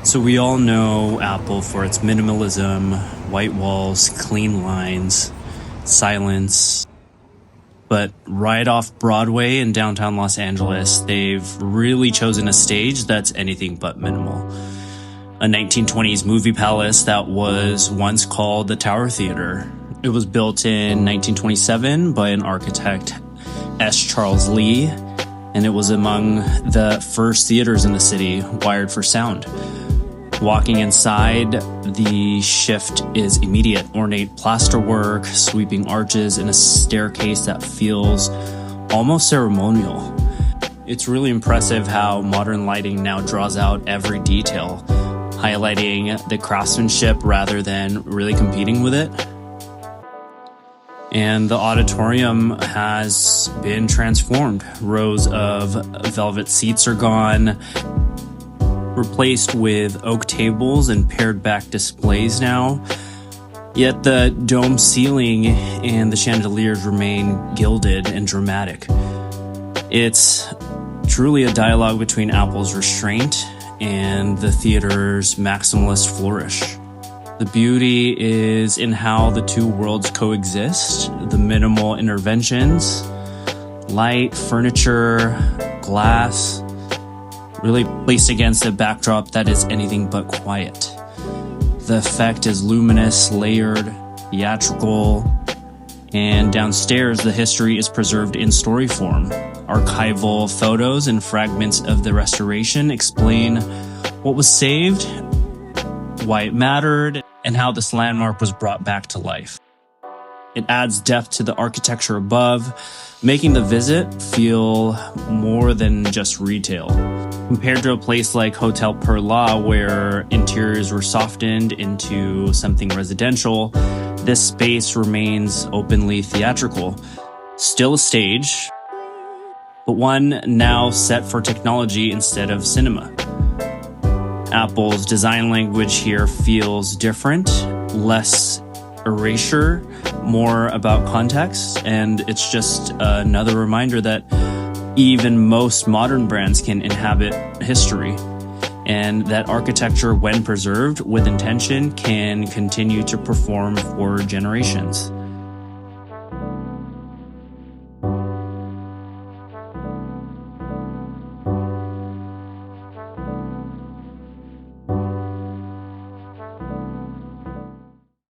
So we all know Apple for its minimalism, white walls, clean lines, silence. But right off Broadway in downtown Los Angeles, they've really chosen a stage that's anything but minimal. A 1920s movie palace that was once called the Tower Theater. It was built in 1927 by an architect, S. Charles Lee, and it was among the first theaters in the city wired for sound. Walking inside, the shift is immediate. Ornate plasterwork, sweeping arches, and a staircase that feels almost ceremonial. It's really impressive how modern lighting now draws out every detail, highlighting the craftsmanship rather than really competing with it. And the auditorium has been transformed. Rows of velvet seats are gone, replaced with oak tables and pared back displays now. Yet the dome ceiling and the chandeliers remain gilded and dramatic. It's truly a dialogue between Apple's restraint and the theater's maximalist flourish. The beauty is in how the two worlds coexist, the minimal interventions, light, furniture, glass, really placed against a backdrop that is anything but quiet. The effect is luminous, layered, theatrical, and downstairs the history is preserved in story form. Archival photos and fragments of the restoration explain what was saved, why it mattered, and how this landmark was brought back to life. It adds depth to the architecture above, making the visit feel more than just retail. Compared to a place like Hotel Perla, where interiors were softened into something residential, this space remains openly theatrical. Still a stage, but one now set for technology instead of cinema. Apple's design language here feels different, less erasure, more about context, and it's just another reminder that even most modern brands can inhabit history, and that architecture, when preserved with intention, can continue to perform for generations.